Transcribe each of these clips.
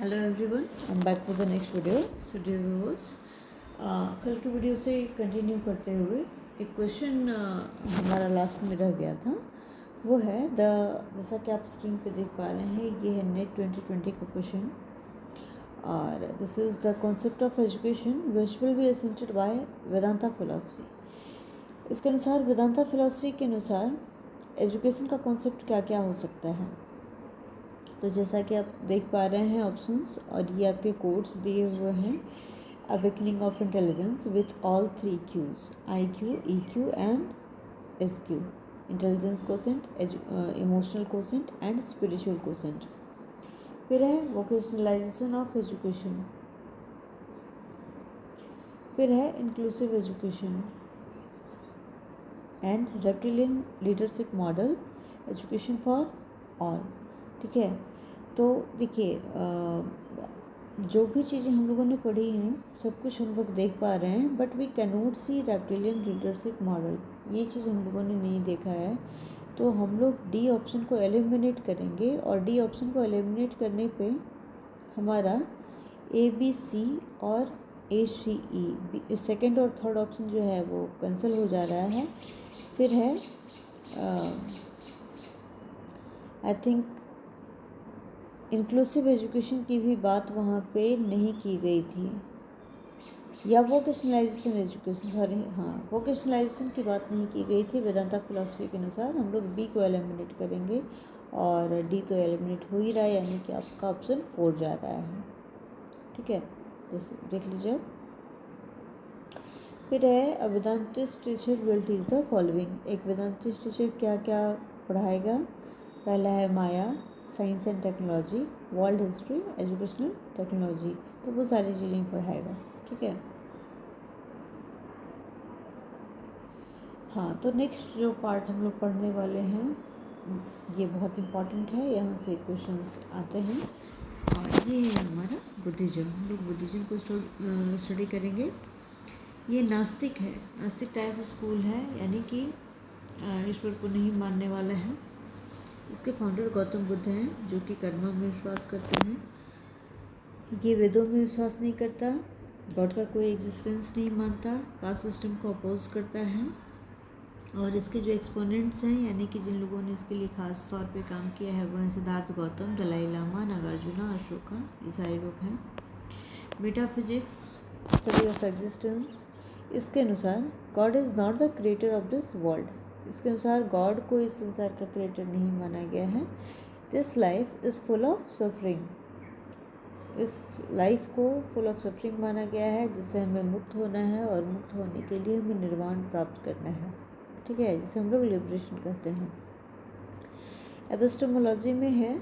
Hello everyone, I am back with the next video. So dear viewers, कल की video से continue करते हुए एक क्वेश्चन हमारा लास्ट में रह गया था. वो है जैसा कि आप स्क्रीन पे देख पा रहे हैं, ये है नेट 2020 का क्वेश्चन. और this is the concept of education which will be assented by Vedanta philosophy. इसके अनुसार वेदांता फिलॉसफी के अनुसार एजुकेशन का कॉन्सेप्ट क्या क्या हो सकता है. तो जैसा कि आप देख पा रहे हैं ऑप्शंस, और ये आपके कोड्स दिए हुए हैं. Awakening of intelligence with all 3 Qs, IQ, EQ and SQ. Intelligence quotient, emotional quotient and spiritual quotient. फिर है वोकेशनलाइजेशन ऑफ एजुकेशन. फिर है inclusive education and reptilian leadership model, education for all. ठीक है, तो देखिए, जो भी चीज़ें हम लोगों ने पढ़ी हैं सब कुछ हम लोग देख पा रहे हैं, but we cannot see reptilian leadership model. ये चीज़ हम लोगों ने नहीं देखा है. तो हम लोग डी ऑप्शन को एलिमिनेट करेंगे, और डी ऑप्शन को एलिमिनेट करने पे हमारा ABC और ACE, सेकेंड और थर्ड ऑप्शन जो है वो कैंसिल हो जा रहा है. फिर है आई थिंक इंक्लूसिव एजुकेशन की भी बात वहाँ पे नहीं की गई थी, या वोकेशनलाइजेशन एजुकेशन, सॉरी, हाँ, वोकेशनलाइजेशन की बात नहीं की गई थी. वेदांता फिलॉसफी के अनुसार हम लोग बी को एलिमिनेट करेंगे, और डी तो एलिमिनेट हो ही रहा है, यानी कि आपका ऑप्शन 4 जा रहा है. ठीक है, जैसे देख लीजिए. फिर है a Vedantist teacher will teach the following. एक वेदांतिस्ट टीचर क्या क्या पढ़ाएगा. पहला है माया, science and technology, world history, educational technology. तो वो सारी चीज़ें पढ़ाएगा. ठीक है, हाँ. तो नेक्स्ट जो पार्ट हम लोग पढ़ने वाले हैं ये बहुत इम्पॉर्टेंट है. यहाँ से क्वेश्चंस आते हैं, और ये है हमारा बुद्धिज्म. हम लोग बुद्धिज्म को स्टडी करेंगे. ये नास्तिक है, नास्तिक टाइप ऑफ स्कूल है, यानी कि ईश्वर को नहीं मानने वाला है. इसके फाउंडर गौतम बुद्ध हैं, जो कि कर्म में विश्वास करते हैं. ये वेदों में विश्वास नहीं करता, गॉड का कोई एग्जिस्टेंस नहीं मानता, कास्ट सिस्टम को अपोज करता है. और इसके जो एक्सपोनेंट्स हैं, यानी कि जिन लोगों ने इसके लिए खास तौर पे काम किया है, वो हैं सिद्धार्थ गौतम, दलाई लामा, नागार्जुना, अशोका. ये सारे लोग हैं. Metaphysics, study of existence. इसके अनुसार God is not the creator of this world. इसके अनुसार गॉड को इस संसार का क्रिएटर नहीं माना गया है. This life is full of suffering. इस लाइफ को फुल ऑफ सफरिंग माना गया है, जिससे हमें मुक्त होना है, और मुक्त होने के लिए हमें निर्वाण प्राप्त करना है. ठीक है, जिसे हम लोग लिबरेशन कहते हैं. एपिस्टेमोलॉजी में है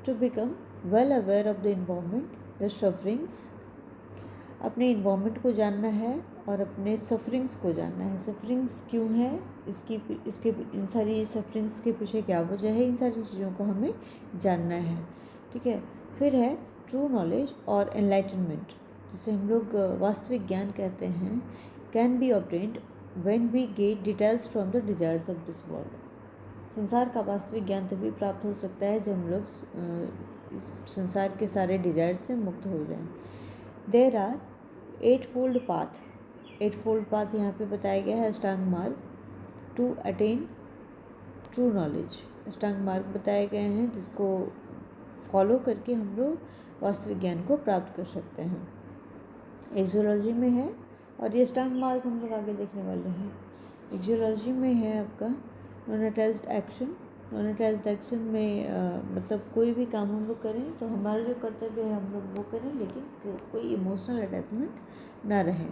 to become well aware of the environment, the sufferings. अपने इन्वायरमेंट को जानना है और अपने सफरिंग्स को जानना है. सफरिंग्स क्यों है, इसके इन सारी सफरिंग्स के पीछे क्या वजह है, इन सारी चीज़ों को हमें जानना है. ठीक है. फिर है ट्रू नॉलेज और एनलाइटनमेंट, जिसे हम लोग वास्तविक ज्ञान कहते हैं. Can be obtained when we get details from the desires of this world. संसार का वास्तविक ज्ञान तभी प्राप्त हो सकता है जब हम लोग संसार के सारे डिजायर्स से मुक्त हो जाएं. There are 8 fold path. 8 fold path यहाँ पे बताया गया है. अष्टांग मार्ग टू अटेन ट्रू नॉलेज. अष्टांग मार्ग बताए गए हैं, जिसको फॉलो करके हम लोग वास्तविक ज्ञान को प्राप्त कर सकते हैं. एक्सोलॉजी में है, और ये अष्टांग मार्ग हम लोग आगे देखने वाले हैं. एक्सोलॉजी में है आपका non attached action. Non attached action में मतलब कोई भी काम हम लोग करें तो हमारा जो कर्तव्य है हम लोग वो करें, लेकिन कोई इमोशनल अटैचमेंट ना रहे.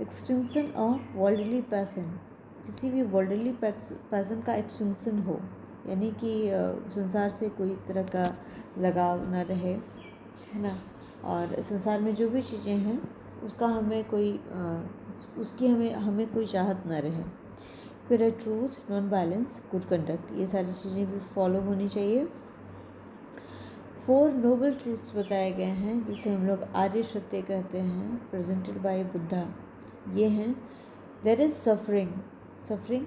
Extension of worldly passion. किसी भी वर्ल्डली पैसन का एक्सटेंशन हो, यानी कि संसार से कोई तरह का लगाव ना रहे, है ना. और संसार में जो भी चीज़ें हैं उसका हमें कोई उसकी हमें कोई चाहत ना रहे. फिर है truth, non violence, good conduct. ये सारी चीज़ें भी फॉलो होनी चाहिए. 4 नोबल ट्रूथ्स बताए गए हैं, जिसे हम लोग आर्य सत्य कहते हैं, प्रेजेंटेड बाय बुद्धा. ये हैं there is suffering, suffering,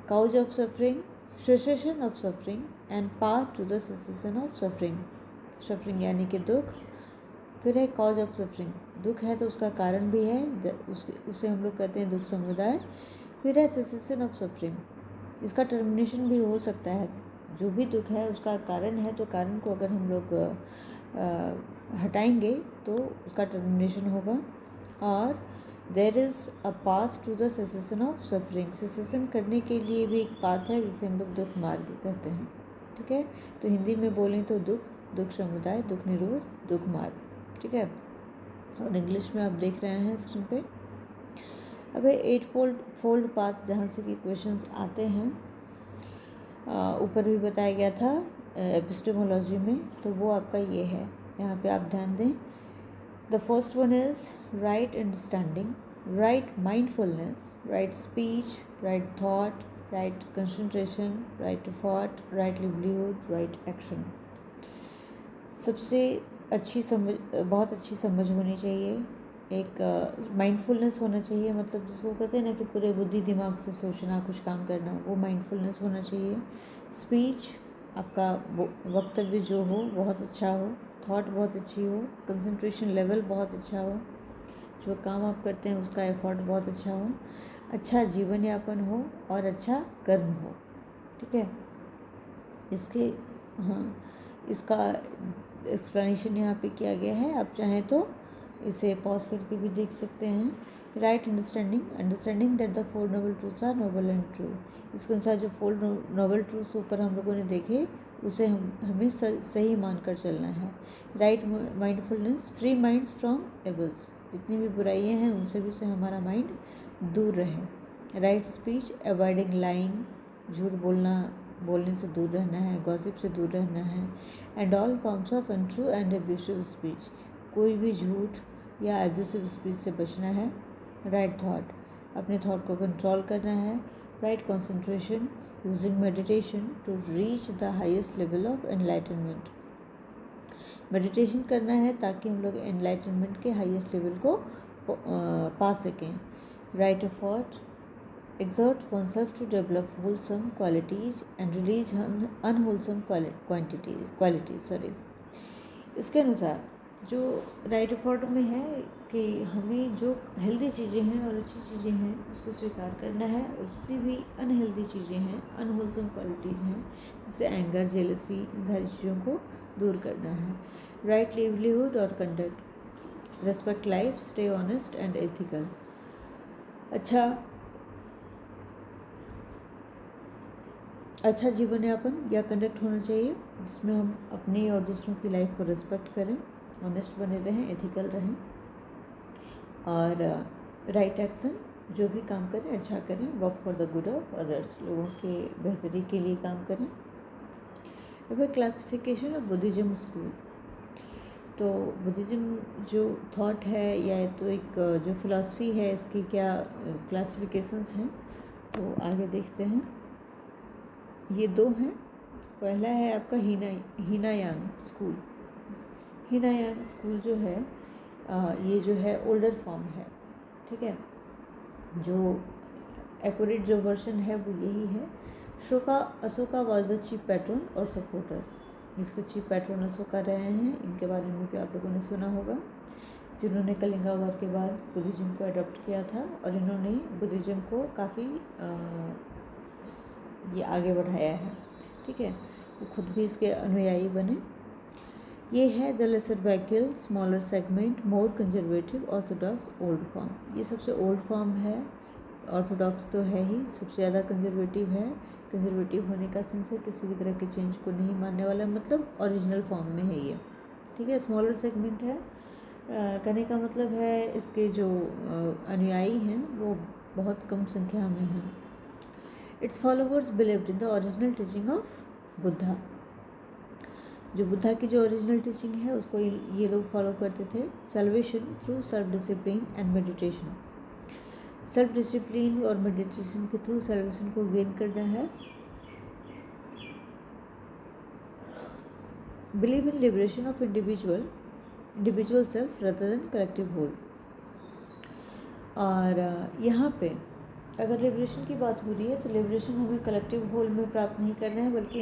cause of suffering, cessation of suffering and path to the cessation of suffering. Suffering यानी कि दुख। फिर है कॉज ऑफ सफरिंग, दुख है तो उसका कारण भी है, उसे हम लोग कहते हैं दुख समुदाय। फिर है सेसेशन ऑफ सफरिंग, इसका टर्मिनेशन भी हो सकता है। जो भी दुख है उसका कारण है, तो कारण को अगर हम लोग हटाएंगे तो उसका टर्मिनेशन होगा। और there is a path to the cessation of suffering, cessation करने के लिए भी एक पाथ है जिसे हम लोग दुख मार्ग कहते हैं। ठीक है, तो हिंदी में बोलें तो दुख, दुख समुदाय, दुख निरोध, दुख मार्ग। ठीक है, और इंग्लिश में आप देख रहे हैं स्क्रीन पे। अब 8 फोल्ड पाथ जहाँ से कि क्वेश्चंस आते हैं, ऊपर भी बताया गया था एपिस्टेमोलॉजी में, तो वो आपका ये है, यहाँ पे आप ध्यान दें। The first one is right understanding, right mindfulness, right speech, right thought, right concentration, right effort, right livelihood, right action. सबसे अच्छी समझ, बहुत अच्छी समझ होनी चाहिए। एक माइंडफुलनेस होना चाहिए, मतलब जिसको कहते हैं ना कि पूरे बुद्धि दिमाग से सोचना, कुछ काम करना, वो माइंडफुलनेस होना चाहिए। स्पीच, आपका वक्तव्य जो हो बहुत अच्छा हो, थॉट बहुत अच्छी हो, कंसंट्रेशन लेवल बहुत अच्छा हो, जो काम आप करते हैं उसका एफर्ट बहुत अच्छा हो, अच्छा जीवन यापन हो और अच्छा कर्म हो। ठीक है, इसके इसका एक्सप्लेनेशन यहाँ पे किया गया है, आप चाहें तो इसे पॉज करके भी देख सकते हैं। Right understanding, understanding that the 4 noble truths are noble and true, इसके अनुसार जो 4 नोबल ट्रूथ्स ऊपर हम लोगों ने देखे उसे हमें सही मानकर चलना है। Right mindfulness, free minds from evils, जितनी भी बुराइयां हैं उन सभी से हमारा माइंड दूर रहे। राइट स्पीच, अवॉइडिंग लाइंग, झूठ बोलने से दूर रहना है, गॉसिप से दूर रहना है। And all forms of untrue and abusive speech, कोई भी झूठ या एब्यूसिव स्पीच से बचना है। राइट थॉट, अपने थॉट को कंट्रोल करना है। Right concentration, using meditation to reach the highest level of enlightenment, meditation करना है ताकि हम लोग एनलाइटनमेंट के हाईएस्ट लेवल को पा सकें। Right effort, exert oneself to develop wholesome qualities and release unwholesome qualities। इसके अनुसार जो राइट एफर्ट में है कि हमें जो हेल्दी चीज़ें हैं और अच्छी चीज़ें हैं उसको स्वीकार करना है, और जितनी भी अनहेल्दी चीज़ें हैं, अनहोलसम क्वालिटीज़ हैं, जैसे एंगर, जेलसी, इन सारी चीज़ों को दूर करना है। राइट लिवलीहुड और conduct, respect life, stay honest and ethical, अच्छा जीवन यापन या कंडक्ट होना चाहिए जिसमें हम अपनी और दूसरों की लाइफ को रिस्पेक्ट करें, ऑनेस्ट बने रहें, एथिकल रहें। और राइट एक्शन, जो भी काम करें अच्छा करें, work for the good of others, लोगों के बेहतरी के लिए काम करें। अब क्लासिफिकेशन ऑफ बुद्धिज्म स्कूल, तो बुद्धिज्म जो थॉट है या तो एक जो फिलॉसफी है, इसकी क्या क्लासिफिकेशंस हैं तो आगे देखते हैं। ये 2 हैं। पहला है आपका हीनायान स्कूल। हीनायान स्कूल जो है ये जो है ओल्डर फॉर्म है। ठीक है, जो एक्यूरेट जो वर्जन है वो यही है। Ashoka was the chief patron और सपोर्टर, इसके चीफ पैट्रन अशोका रहे हैं। इनके बारे में भी आप लोगों ने सुना होगा, जिन्होंने कलिंगा वार के बाद बुद्धिज्म को अडॉप्ट किया था और इन्होंने बुद्धिज्म को काफ़ी ये आगे बढ़ाया है। ठीक है, वो खुद भी इसके अनुयायी बने। ये है the lesser vehicle, smaller segment, more conservative, orthodox, old form. ये सबसे ओल्ड फॉर्म है, ऑर्थोडॉक्स तो है ही, सबसे ज़्यादा कंजर्वेटिव है। कंजर्वेटिव होने का सेंस है किसी भी तरह के चेंज को नहीं मानने वाला, मतलब ओरिजिनल फॉर्म में है ये। ठीक है, स्मॉलर सेगमेंट है, कहने का मतलब है इसके जो अनुयायी हैं वो बहुत कम संख्या में हैं। It's followers believed in the original teaching of Buddha, जो बुद्धा की जो ओरिजिनल टीचिंग है उसको ये लोग फॉलो करते थे। Salvation through self discipline and meditation, self discipline और मेडिटेशन के थ्रू सल्वेशन को गेन करना है। Believe in liberation of individual self rather than collective whole. और यहाँ पे अगर लिबरेशन की बात हो रही है तो लिबरेशन हमें कलेक्टिव होल में प्राप्त नहीं करना है, बल्कि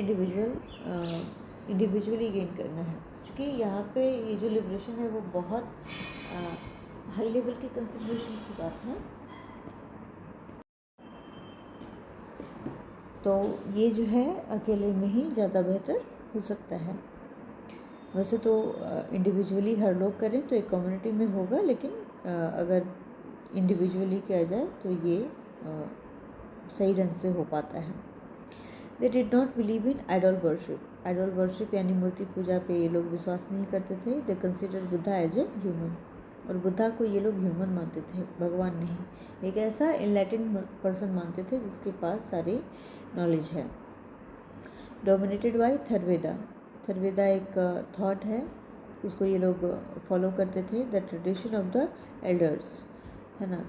इंडिविजुअली गेन करना है। क्योंकि यहाँ पे ये जो लिबरेशन है वो बहुत हाई लेवल की कंसिडरेशन की बात है, तो ये जो है अकेले में ही ज़्यादा बेहतर हो सकता है। वैसे तो इंडिविजुअली हर लोग करें तो एक कम्युनिटी में होगा, लेकिन अगर इंडिविजुअली किया जाए तो ये सही ढंग से हो पाता है। They did not believe in idol worship. Idol worship यानी मूर्ति पूजा पे ये लोग विश्वास नहीं करते थे। They consider Buddha as a human, और बुद्धा को ये लोग ह्यूमन मानते थे, भगवान नहीं। एक ऐसा इनलाइटेंड पर्सन मानते थे जिसके पास सारी नॉलेज है। Dominated by थर्वेदा। थर्वेदा एक थॉट है, उसको ये लोग फॉलो करते थे। The tradition of the elders, है ना,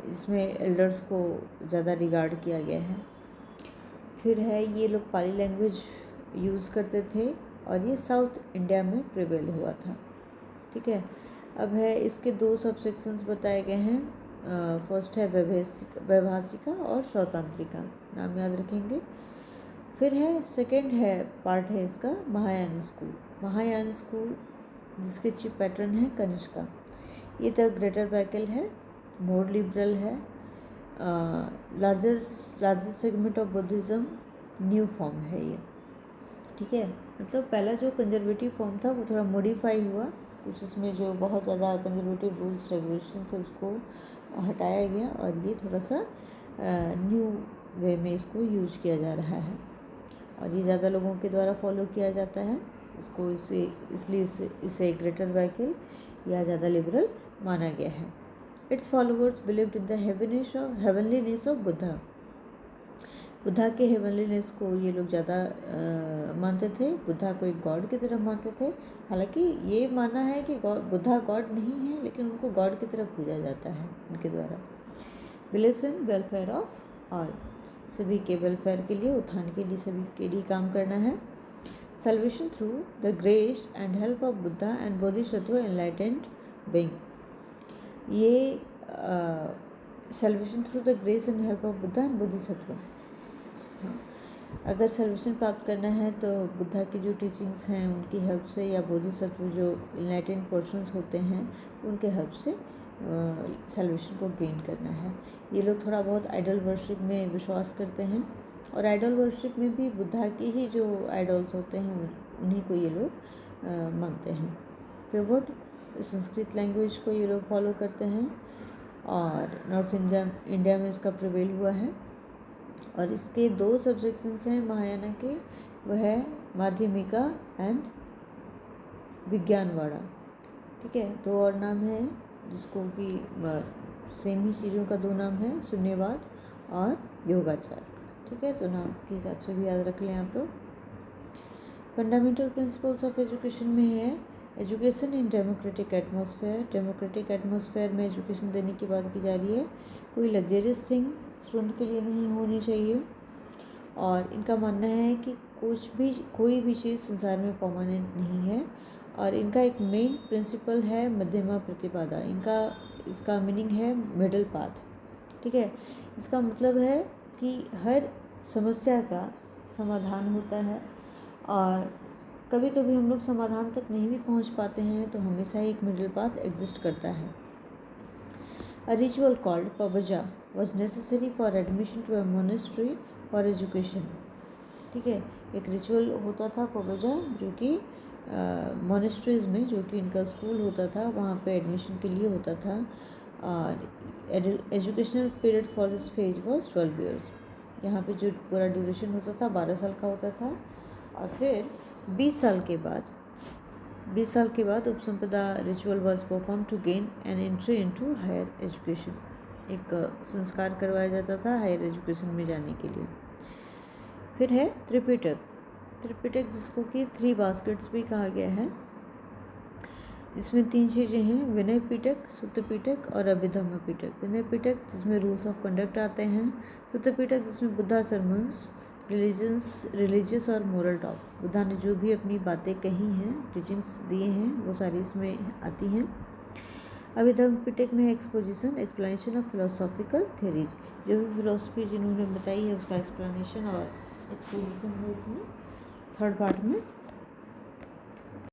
इसमें एल्डर्स को ज़्यादा रिगार्ड किया गया है। फिर है ये लोग पाली लैंग्वेज यूज़ करते थे और ये साउथ इंडिया में प्रिवेल हुआ था। ठीक है, अब है इसके 2 सबसेक्शंस बताए गए हैं। फर्स्ट है वैभाषिका और श्रौतांत्रिका, नाम याद रखेंगे। फिर है सेकंड है पार्ट है इसका महायान स्कूल। महायान स्कूल जिसके चीफ पैटर्न है कनिष्का। ये द ग्रेटर बैकल है, मोर लिबरल है, larger segment of Buddhism, new form है ये। ठीक है, मतलब पहला जो कंजर्वेटिव फॉर्म था वो थोड़ा मॉडिफाई हुआ, कुछ इसमें जो बहुत ज़्यादा कंजर्वेटिव रूल्स रेगुलेशन से उसको हटाया गया और ये थोड़ा सा न्यू वे में इसको यूज किया जा रहा है और ये ज़्यादा लोगों के द्वारा फॉलो किया जाता है इसको, इसलिए इसे ग्रेटर बैकल या ज़्यादा लिबरल माना गया है। It's followers believed in the हेवनलीनेस of Buddha. Buddha के हेवनलीनेस को ये लोग ज़्यादा मानते थे, बुद्धा को एक गॉड की तरह मानते थे। हालांकि ये माना है कि बुद्धा गॉड नहीं है, लेकिन उनको गॉड की तरह पूजा जाता है उनके द्वारा। Believes in welfare of all, सभी के वेलफेयर के लिए, उत्थान के लिए, सभी के लिए काम करना है। Salvation through the grace and help of Buddha and Bodhisattva enlightened being. ये salvation through the grace and help of Buddha and Bodhisattva, अगर सल्वेशन प्राप्त करना है तो बुद्धा की जो टीचिंग्स हैं उनकी हेल्प से, या बोधिसत्व जो इनलाइटेंड पर्सन्स होते हैं उनके हेल्प से सल्वेशन को गेन करना है। ये लोग थोड़ा बहुत आइडल वर्शिप में विश्वास करते हैं और आइडल वर्शिप में भी बुद्धा की ही जो आइडल्स होते हैं उन्हीं को ये लोग मानते हैं। फेवर्ड संस्कृत लैंग्वेज को ये लोग फॉलो करते हैं और नॉर्थ इंडिया में इसका प्रिवेल हुआ है। और इसके 2 सब्जेक्शंस हैं महायाना के, वह है माध्यमिका एंड विज्ञानवाड़ा। ठीक है, 2 और नाम है जिसको कि सेम ही चीज़ों का 2 नाम है, शून्यवाद और योगाचार। ठीक है, तो नाम के हिसाब से भी याद रख लें आप लोग। फंडामेंटल प्रिंसिपल्स ऑफ एजुकेशन में है education in democratic atmosphere. Democratic atmosphere में एजुकेशन देने की बात की जा रही है। कोई लग्जरियस थिंग स्टूडेंट के लिए नहीं होनी चाहिए और इनका मानना है कि कोई भी चीज़ संसार में परमानेंट नहीं है और इनका एक मेन प्रिंसिपल है मध्यमा प्रतिपादा। इसका मीनिंग है मिडल पाथ। ठीक है, इसका मतलब है कि हर समस्या का समाधान होता है और कभी कभी हम लोग समाधान तक नहीं भी पहुंच पाते हैं, तो हमेशा एक मिडिल पाथ एग्जिस्ट करता है। A ritual called Pabaja was necessary for admission to a monastery for education। ठीक है, एक रिचुअल होता था पबजा जो कि मोनेस्ट्रीज में, जो कि इनका स्कूल होता था, वहाँ पे एडमिशन के लिए होता था और educational period for this phase was 12 years. यहाँ पे जो पूरा ड्यूरेशन होता था 12 साल का होता था और फिर 20 साल के बाद Upasampada ritual was perform to gain an entry into higher education. एक संस्कार करवाया जाता था हायर एजुकेशन में जाने के लिए। फिर है त्रिपिटक जिसको कि 3 बास्केट्स भी कहा गया है। इसमें 3 चीज़ें हैं, विनय पिटक, सुत्त पिटक और अभिधम्म पिटक। विनय पिटक जिसमें रूल्स ऑफ कंडक्ट आते हैं, सुत्त पिटक जिसमें बुद्धा सरमन्स, रिलीजियस और मोरल टॉक, बुद्धा ने जो भी अपनी बातें कही हैं, टीचिंग्स दिए हैं, वो सारी इसमें आती हैं। अभिधम्म पिटक में exposition, explanation of philosophical theories, जो भी फिलोसफी जिन्होंने बताई है उसका एक्सप्लेनेशन और एक्सपोजिशन है इसमें 3rd पार्ट में।